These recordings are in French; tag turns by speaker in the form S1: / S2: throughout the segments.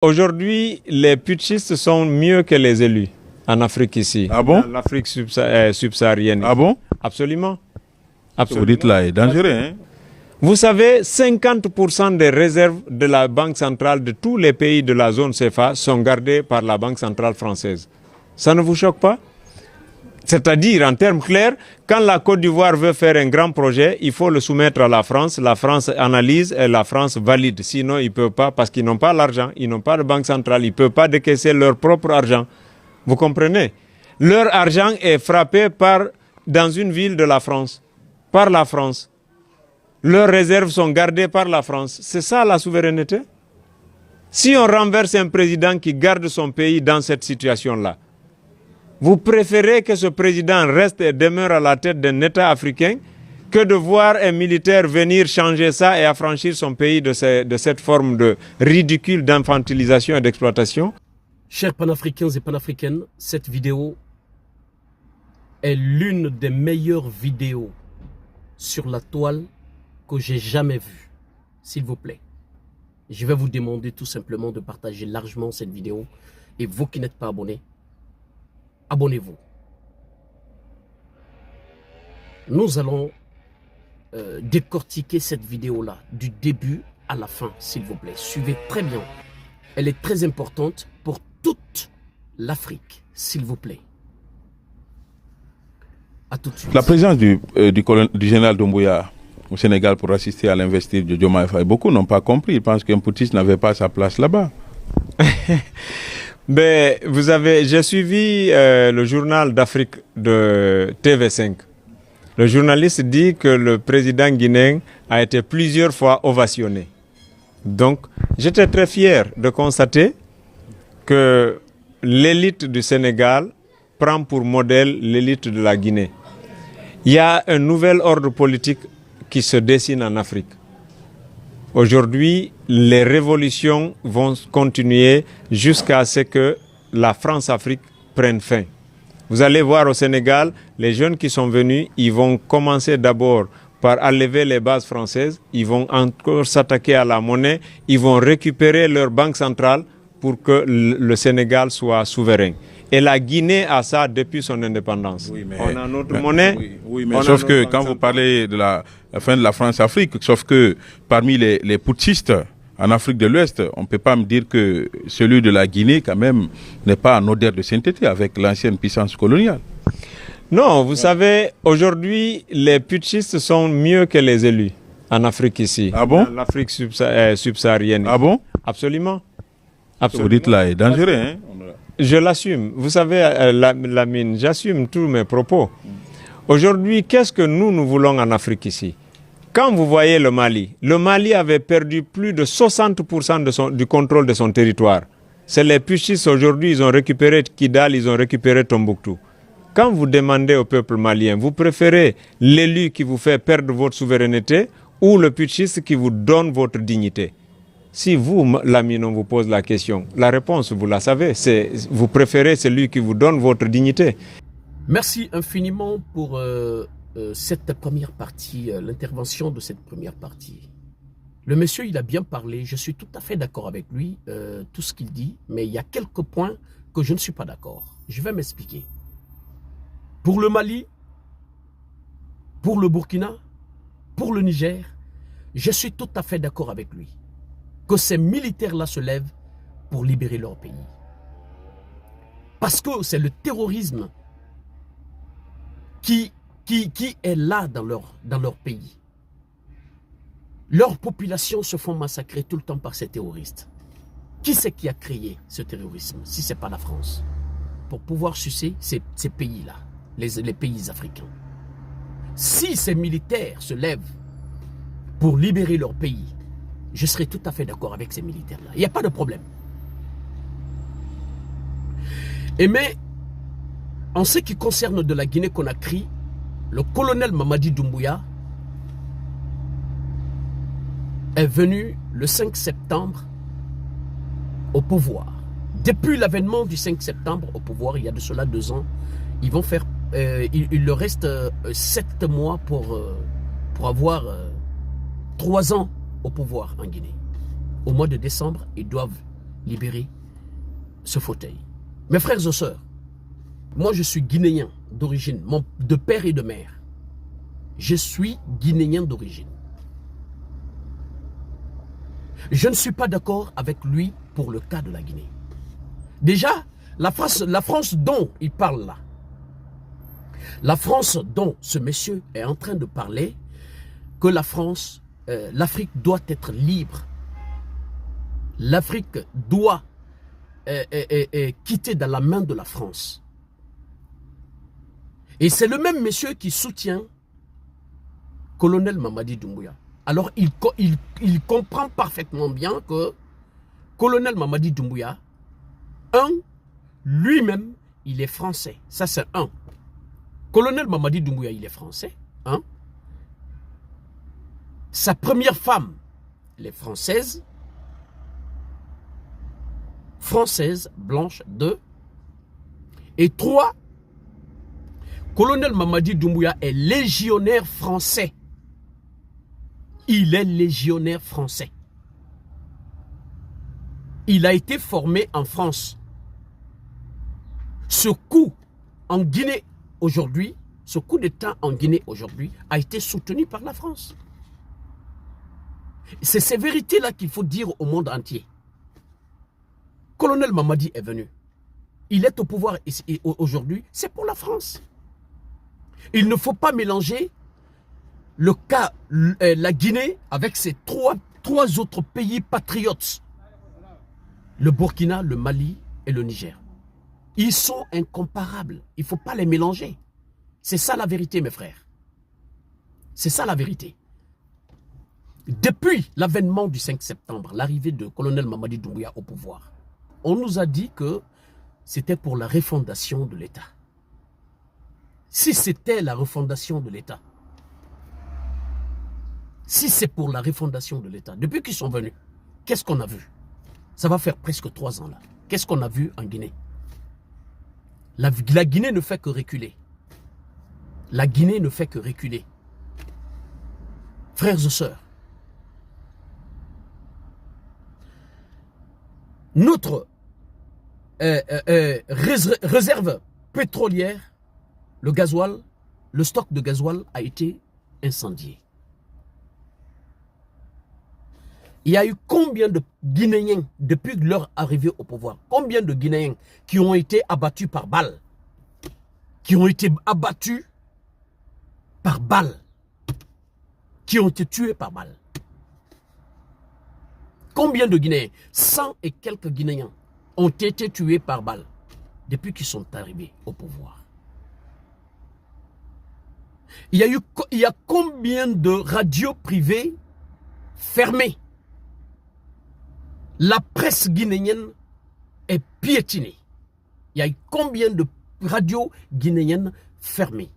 S1: Aujourd'hui, les putschistes sont mieux que les élus en Afrique ici.
S2: Ah bon?
S1: Dans l'Afrique subsaharienne.
S2: Ah bon?
S1: Absolument.
S2: Vous dites là est dangereux, hein?
S1: Vous savez, 50% des réserves de la Banque centrale de tous les pays de la zone CFA sont gardées par la Banque centrale française. Ça ne vous choque pas? C'est-à-dire, en termes clairs, quand la Côte d'Ivoire veut faire un grand projet, il faut le soumettre à la France analyse et la France valide. Sinon, ils ne peuvent pas parce qu'ils n'ont pas l'argent, ils n'ont pas de banque centrale, ils ne peuvent pas décaisser leur propre argent. Vous comprenez? Leur argent est frappé dans une ville de la France, par la France. Leurs réserves sont gardées par la France. C'est ça la souveraineté? Si on renverse un président qui garde son pays dans cette situation-là, vous préférez que ce président reste et demeure à la tête d'un État africain que de voir un militaire venir changer ça et affranchir son pays de cette forme de ridicule d'infantilisation et d'exploitation?
S3: Chers panafricains et panafricaines, cette vidéo est l'une des meilleures vidéos sur la toile que j'ai jamais vue. S'il vous plaît, je vais vous demander tout simplement de partager largement cette vidéo. Et vous qui n'êtes pas abonnés, abonnez-vous. Nous allons décortiquer cette vidéo-là du début à la fin, s'il vous plaît. Suivez très bien. Elle est très importante pour toute l'Afrique, s'il vous plaît. À tout de suite.
S2: La présence du général Doumbouya au Sénégal pour assister à l'investiture de Diomaye Faye, beaucoup n'ont pas compris. Ils pensent qu'un putschiste n'avait pas sa place là-bas.
S1: Ben, j'ai suivi le journal d'Afrique de TV5. Le journaliste dit que le président guinéen a été plusieurs fois ovationné. Donc, j'étais très fier de constater que l'élite du Sénégal prend pour modèle l'élite de la Guinée. Il y a un nouvel ordre politique qui se dessine en Afrique. Aujourd'hui, les révolutions vont continuer jusqu'à ce que la France-Afrique prenne fin. Vous allez voir au Sénégal, les jeunes qui sont venus, ils vont commencer d'abord par enlever les bases françaises, ils vont encore s'attaquer à la monnaie, ils vont récupérer leur banque centrale pour que le Sénégal soit souverain. Et la Guinée a ça depuis son indépendance.
S2: Oui, mais,
S1: on a notre monnaie.
S2: Oui, mais sauf que quand vous parlez de la fin de la France-Afrique, sauf que parmi les putschistes en Afrique de l'Ouest, on ne peut pas me dire que celui de la Guinée, quand même, n'est pas en odeur de sainteté avec l'ancienne puissance coloniale.
S1: Non, vous savez, aujourd'hui, les putschistes sont mieux que les élus en Afrique ici.
S2: Ah bon?
S1: Dans l'Afrique subsaharienne.
S2: Ah bon?
S1: Absolument.
S2: Vous dites là est dangereux, hein?
S1: Je l'assume. Vous savez, Lamine, j'assume tous mes propos. Aujourd'hui, qu'est-ce que nous voulons en Afrique ici? Quand vous voyez le Mali avait perdu plus de 60% du contrôle de son territoire. C'est les putschistes aujourd'hui, ils ont récupéré Kidal, ils ont récupéré Tombouctou. Quand vous demandez au peuple malien, vous préférez l'élu qui vous fait perdre votre souveraineté ou le putschiste qui vous donne votre dignité? Si vous, Lamine, on vous pose la question, la réponse, vous la savez, c'est vous préférez celui qui vous donne votre dignité.
S3: Merci infiniment pour cette première partie, l'intervention de cette première partie. Le monsieur, il a bien parlé, je suis tout à fait d'accord avec lui, tout ce qu'il dit, mais il y a quelques points que je ne suis pas d'accord. Je vais m'expliquer. Pour le Mali, pour le Burkina, pour le Niger, je suis tout à fait d'accord avec lui. Que ces militaires-là se lèvent pour libérer leur pays. Parce que c'est le terrorisme qui est là dans leur pays. Leurs populations se font massacrer tout le temps par ces terroristes. Qui c'est qui a créé ce terrorisme, si ce n'est pas la France? Pour pouvoir sucer ces pays-là, les pays africains. Si ces militaires se lèvent pour libérer leur pays, je serai tout à fait d'accord avec ces militaires-là. Il n'y a pas de problème. Mais en ce qui concerne de la Guinée-Conakry, le colonel Mamadi Doumbouya est venu le 5 septembre au pouvoir. Depuis l'avènement du 5 septembre au pouvoir, il y a de cela 2 ans, ils vont faire, il leur reste 7 mois pour avoir 3 ans au pouvoir en Guinée. Au mois de décembre, ils doivent libérer ce fauteuil. Mes frères et sœurs, moi je suis guinéen d'origine, de père et de mère. Je suis guinéen d'origine. Je ne suis pas d'accord avec lui pour le cas de la Guinée. Déjà, la France dont il parle là, la France dont ce monsieur est en train de parler, que la France, l'Afrique doit être libre. L'Afrique doit quitter dans la main de la France. Et c'est le même monsieur qui soutient colonel Mamadi Doumbouya. Alors il comprend parfaitement bien que colonel Mamadi Doumbouya, lui-même, il est français. Ça c'est un. Colonel Mamadi Doumbouya, il est français. Sa première femme, elle est française. Française, blanche, 2. Et 3, colonel Mamadi Doumbouya est légionnaire français. Il est légionnaire français. Il a été formé en France. Ce coup en Guinée aujourd'hui, ce coup d'État en Guinée aujourd'hui a été soutenu par la France. C'est ces vérités-là qu'il faut dire au monde entier. Colonel Mamadi est venu. Il est au pouvoir aujourd'hui, c'est pour la France. Il ne faut pas mélanger le cas, la Guinée avec ses trois autres pays patriotes. Le Burkina, le Mali et le Niger. Ils sont incomparables. Il ne faut pas les mélanger. C'est ça la vérité, mes frères. C'est ça la vérité. Depuis l'avènement du 5 septembre, l'arrivée de colonel Mamadi Doumbouya au pouvoir, on nous a dit que c'était pour la refondation de l'État. Si c'était la refondation de l'État, si c'est pour la refondation de l'État, depuis qu'ils sont venus, qu'est-ce qu'on a vu? Ça va faire presque 3 ans là. Qu'est-ce qu'on a vu en Guinée? La Guinée ne fait que reculer. La Guinée ne fait que reculer. Frères et sœurs, notre réserve pétrolière, le gasoil, le stock de gasoil a été incendié. Il y a eu combien de Guinéens depuis leur arrivée au pouvoir? Combien de Guinéens qui ont été abattus par balles? Qui ont été abattus par balles? Qui ont été tués par balles? Combien de Guinéens? 100 et quelques Guinéens ont été tués par balles depuis qu'ils sont arrivés au pouvoir. Il y a combien de radios privées fermées? La presse guinéenne est piétinée. Il y a combien de radios guinéennes fermées?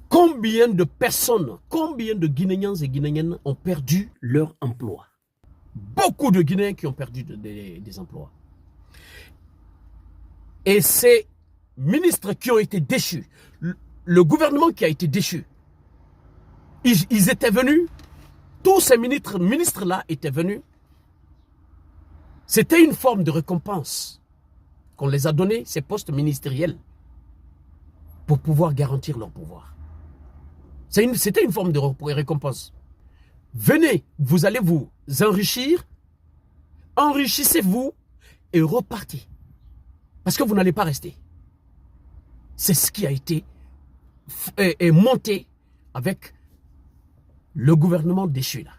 S3: Combien de personnes, combien de Guinéens et Guinéennes ont perdu leur emploi? Beaucoup de Guinéens qui ont perdu des emplois. Et ces ministres qui ont été déchus, le gouvernement qui a été déchu, ils étaient venus, tous ces ministres-là étaient venus. C'était une forme de récompense qu'on les a donné, ces postes ministériels, pour pouvoir garantir leur pouvoir. C'était une forme de récompense. Venez, vous allez vous enrichir, enrichissez-vous et repartez. Parce que vous n'allez pas rester. C'est ce qui a été monté avec le gouvernement déchu là.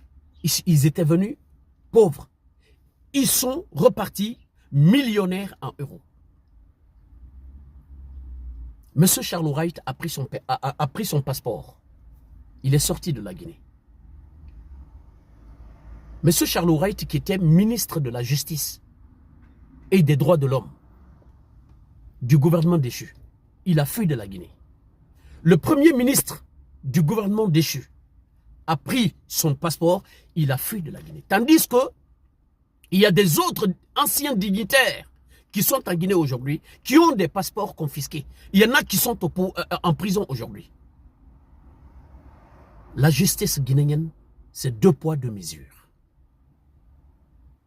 S3: Ils étaient venus pauvres. Ils sont repartis millionnaires en euros. Monsieur Charles Wright a pris son passeport. Il est sorti de la Guinée. Monsieur Charles Wright, qui était ministre de la Justice et des droits de l'homme du gouvernement déchu, il a fui de la Guinée. Le premier ministre du gouvernement déchu a pris son passeport, il a fui de la Guinée. Tandis que il y a des autres anciens dignitaires qui sont en Guinée aujourd'hui, qui ont des passeports confisqués. Il y en a qui sont en prison aujourd'hui. La justice guinéenne, c'est 2 poids 2 mesures.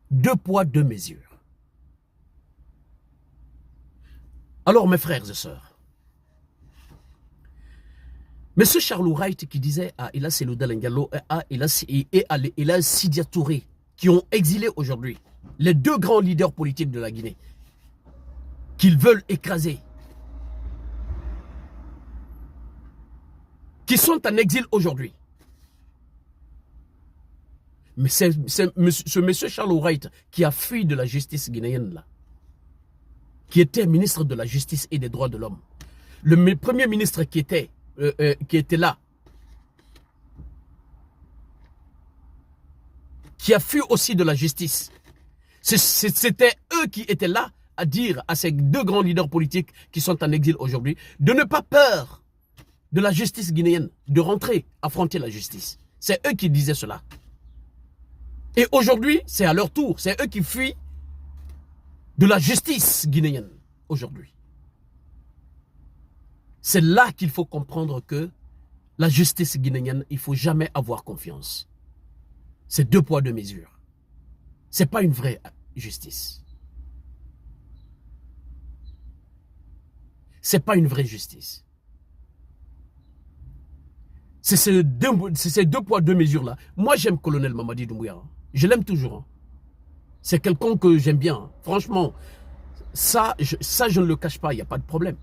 S3: Deux poids, deux mesures. Alors, mes frères et sœurs, M. Charles Wright qui disait à Ila Selouda Lengalo et à Ila Sidia Touré, qui ont exilé aujourd'hui, les deux grands leaders politiques de la Guinée, qu'ils veulent écraser, qui sont en exil aujourd'hui. Mais c'est ce monsieur Charles Wright qui a fui de la justice guinéenne là, qui était ministre de la justice et des droits de l'homme. Le premier ministre qui était là, qui a fui aussi de la justice. C'était eux qui étaient là à dire à ces deux grands leaders politiques qui sont en exil aujourd'hui de ne pas peur de la justice guinéenne, de rentrer, affronter la justice. C'est eux qui disaient cela. Et aujourd'hui, c'est à leur tour. C'est eux qui fuient de la justice guinéenne aujourd'hui. C'est là qu'il faut comprendre que la justice guinéenne, il ne faut jamais avoir confiance. C'est deux poids, deux mesures. Ce n'est pas une vraie justice. Ce n'est pas une vraie justice. C'est ces deux poids, deux mesures-là. Moi, j'aime colonel Mamadi Doumbouya. Je l'aime toujours. Hein. C'est quelqu'un que j'aime bien. Hein. Franchement, ça, je ne le cache pas, il n'y a pas de problème.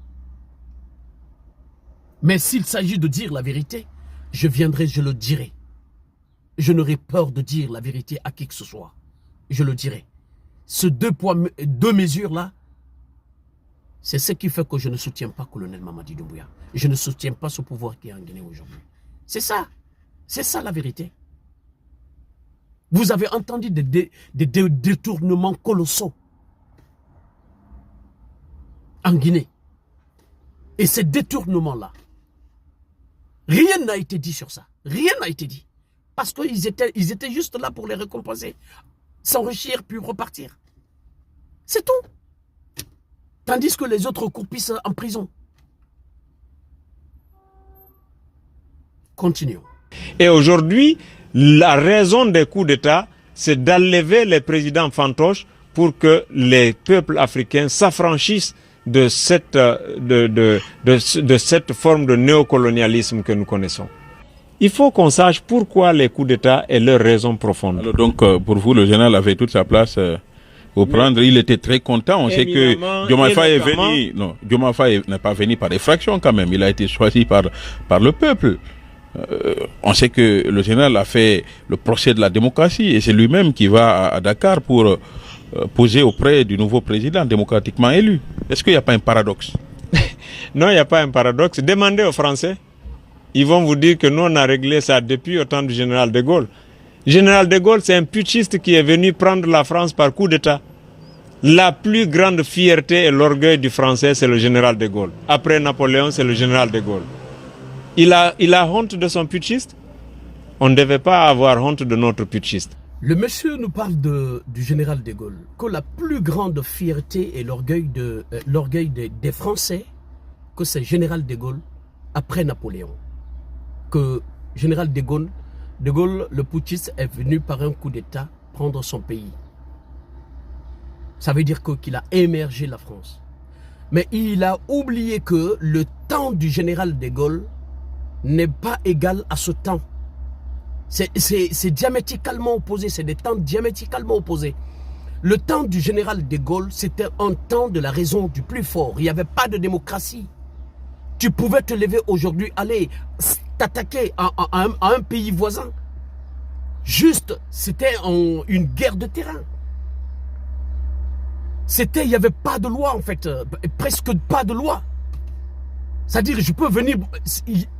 S3: Mais s'il s'agit de dire la vérité, je viendrai, je le dirai. Je n'aurai peur de dire la vérité à qui que ce soit. Je le dirai. Ce deux poids, deux mesures-là, c'est ce qui fait que je ne soutiens pas colonel Mamadi Doumbouya. Je ne soutiens pas ce pouvoir qui est en Guinée aujourd'hui. C'est ça. C'est ça la vérité. Vous avez entendu des détournements colossaux en Guinée. Et ces détournements-là, rien n'a été dit sur ça. Rien n'a été dit. Parce qu'ils étaient juste là pour les récompenser. S'enrichir puis repartir. C'est tout. Tandis que les autres croupissent en prison. Continuons.
S1: Et aujourd'hui, la raison des coups d'État, c'est d'enlever les présidents fantoches pour que les peuples africains s'affranchissent de cette forme de néocolonialisme que nous connaissons. Il faut qu'on sache pourquoi les coups d'État et leurs raisons profondes.
S2: Alors donc, pour vous, le général avait toute sa place au prendre. Il était très content. On sait que Diomaye Faye est venu. Non, Diomaye Faye n'est pas venu par effraction quand même. Il a été choisi par le peuple. On sait que le général a fait le procès de la démocratie et c'est lui-même qui va à Dakar pour poser auprès du nouveau président démocratiquement élu. Est-ce qu'il n'y a pas un paradoxe?
S1: Non, il n'y a pas un paradoxe. Demandez aux Français. Ils vont vous dire que nous, on a réglé ça depuis au temps du général de Gaulle. Le général de Gaulle, c'est un putschiste qui est venu prendre la France par coup d'État. La plus grande fierté et l'orgueil du Français, c'est le général de Gaulle. Après Napoléon, c'est le général de Gaulle. Il a honte de son putschiste. On ne devait pas avoir honte de notre putschiste.
S3: Le monsieur nous parle du général de Gaulle, que la plus grande fierté et l'orgueil des Français, que c'est général de Gaulle après Napoléon. Que général de Gaulle, le putschiste, est venu par un coup d'État prendre son pays. Ça veut dire qu'il a émergé la France. Mais il a oublié que le temps du général de Gaulle n'est pas égal à ce temps. C'est diamétralement opposé, c'est des temps diamétralement opposés. Le temps du général de Gaulle, c'était un temps de la raison du plus fort. Il n'y avait pas de démocratie. Tu pouvais te lever aujourd'hui, aller t'attaquer à un pays voisin. Juste, c'était une guerre de terrain. Il n'y avait pas de loi en fait, presque pas de loi. C'est-à-dire, je peux venir,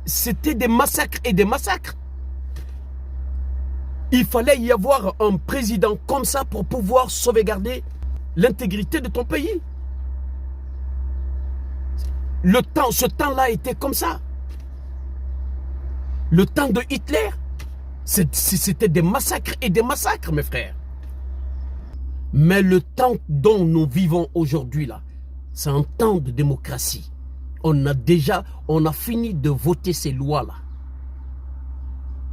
S3: c'était des massacres et des massacres. Il fallait y avoir un président comme ça pour pouvoir sauvegarder l'intégrité de ton pays. Ce temps-là était comme ça. Le temps de Hitler, c'était des massacres et des massacres, mes frères. Mais le temps dont nous vivons aujourd'hui, là, c'est un temps de démocratie. On a fini de voter ces lois-là.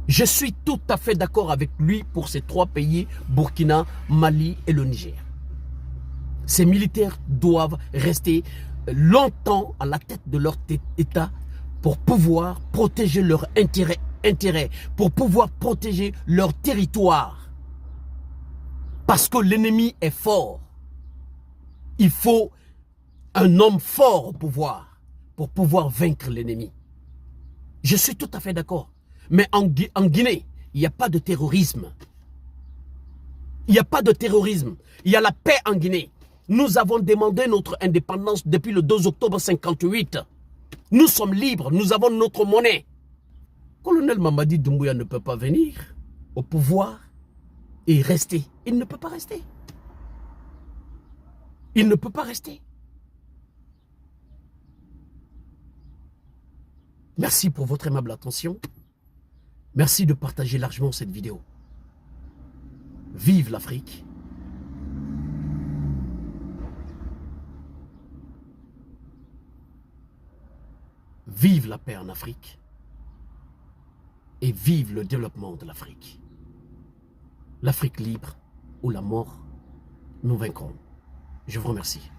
S3: Je suis tout à fait d'accord avec lui pour ces 3 pays, Burkina, Mali et le Niger. Ces militaires doivent rester longtemps à la tête de leur État pour pouvoir protéger leurs intérêts, pour pouvoir protéger leur territoire. Parce que l'ennemi est fort. Il faut un homme fort au pouvoir pour pouvoir vaincre l'ennemi. Je suis tout à fait d'accord. Mais en Guinée, il n'y a pas de terrorisme. Il n'y a pas de terrorisme. Il y a la paix en Guinée. Nous avons demandé notre indépendance depuis le 2 octobre 58. Nous sommes libres, nous avons notre monnaie. Colonel Mamadi Doumbouya ne peut pas venir au pouvoir et rester. Il ne peut pas rester. Il ne peut pas rester. Merci pour votre aimable attention. Merci de partager largement cette vidéo. Vive l'Afrique. Vive la paix en Afrique. Et vive le développement de l'Afrique. L'Afrique libre ou la mort, nous vaincrons. Je vous remercie.